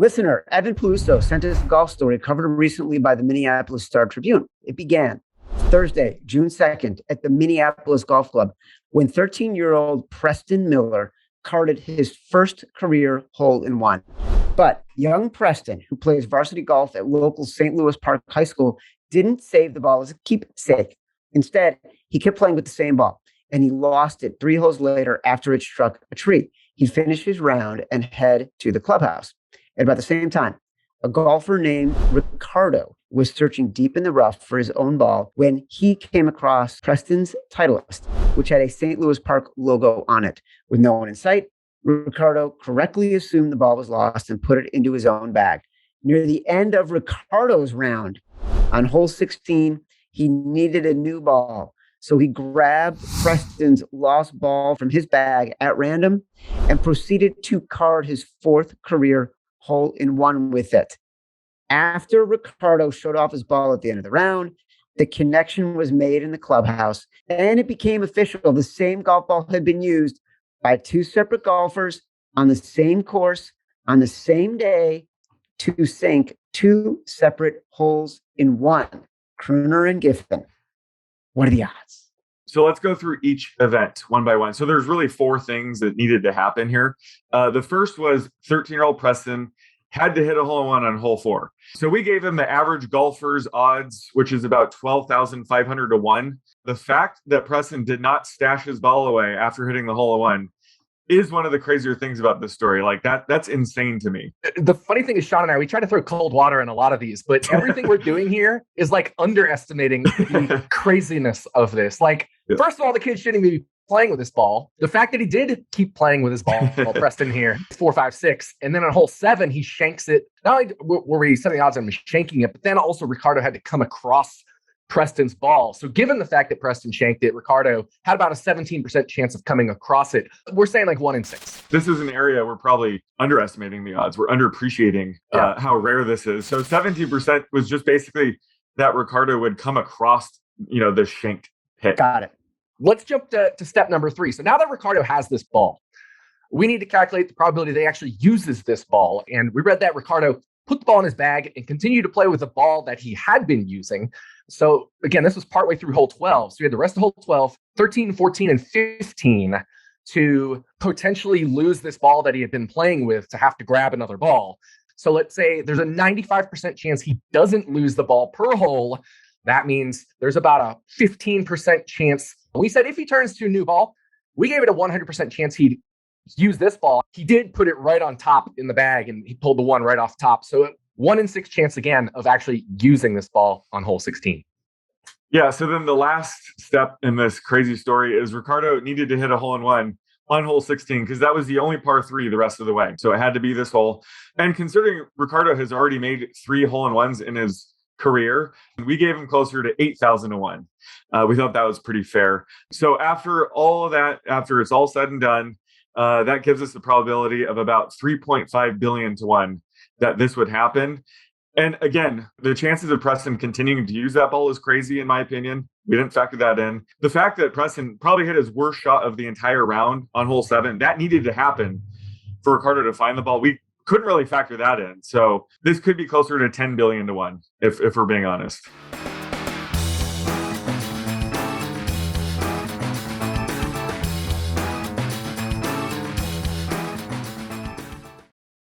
Listener Evan Peluso sent us a golf story covered recently by the Minneapolis Star-Tribune. It began Thursday, June 2nd, at the Minneapolis Golf Club when 13-year-old Preston Miller carded his first career hole-in-one. But young Preston, who plays varsity golf at local St. Louis Park High School, didn't save the ball as a keepsake. Instead, he kept playing with the same ball, and he lost it 3 holes later after it struck a tree. He finished his round and head to the clubhouse. At about the same time, a golfer named Ricardo was searching deep in the rough for his own ball when he came across Preston's Titleist, which had a St. Louis Park logo on it. With no one in sight, Ricardo correctly assumed the ball was lost and put it into his own bag. Near the end of Ricardo's round, on hole 16, he needed a new ball. So he grabbed Preston's lost ball from his bag at random and proceeded to card his 4th career hole-in-one with it. After Ricardo showed off his ball at the end of the round, the connection was made in the clubhouse, and it became official. The same golf ball had been used by 2 separate golfers on the same course on the same day to sink 2 separate holes in one. Koerner and Giffen. What are the odds? So let's go through each event one by one. So there's really 4 things that needed to happen here. The first was 13-year-old Preston had to hit a hole-in-one on hole 4. So we gave him the average golfer's odds, which is about 12,500 to 1. The fact that Preston did not stash his ball away after hitting the hole-in-one is one of the crazier things about this story. Like that's insane to me. The funny thing is, Sean and I, we try to throw cold water in a lot of these, but everything we're doing here is like underestimating the craziness of this. Like, First of all, the kid shouldn't be playing with this ball. The fact that he did keep playing with his ball, well, Preston here, 4, 5, 6, and then on hole 7, he shanks it. Not only were we setting the odds on him shanking it, but then also Ricardo had to come across Preston's ball. So given the fact that Preston shanked it, Ricardo had about a 17% chance of coming across it. We're saying like 1 in 6. This is an area we're probably underestimating the odds. We're underappreciating how rare this is. So 17% was just basically that Ricardo would come across, the shanked hit. Got it. Let's jump to step number 3. So now that Ricardo has this ball, we need to calculate the probability that he actually uses this ball. And we read that Ricardo put the ball in his bag and continued to play with the ball that he had been using. So again, this was partway through hole 12. So we had the rest of hole 12, 13, 14, and 15 to potentially lose this ball that he had been playing with to have to grab another ball. So let's say there's a 95% chance he doesn't lose the ball per hole. That means there's about a 15% chance. We said if he turns to a new ball, we gave it a 100% chance he'd use this ball. He did put it right on top in the bag and he pulled the one right off top. So 1 in 6 chance again of actually using this ball on hole 16. Yeah. So then the last step in this crazy story is Ricardo needed to hit a hole-in-one on hole 16 because that was the only par 3 the rest of the way. So it had to be this hole. And considering Ricardo has already made 3 hole-in-ones in his career, we gave him closer to 8,000 to 1. We thought that was pretty fair. So after all of that, after it's all said and done, that gives us the probability of about 3.5 billion to 1 that this would happen. And again, the chances of Preston continuing to use that ball is crazy, in my opinion. We didn't factor that in. The fact that Preston probably hit his worst shot of the entire round on hole 7, that needed to happen for Ricardo to find the ball. We couldn't really factor that in. So this could be closer to 10 billion to 1, if we're being honest.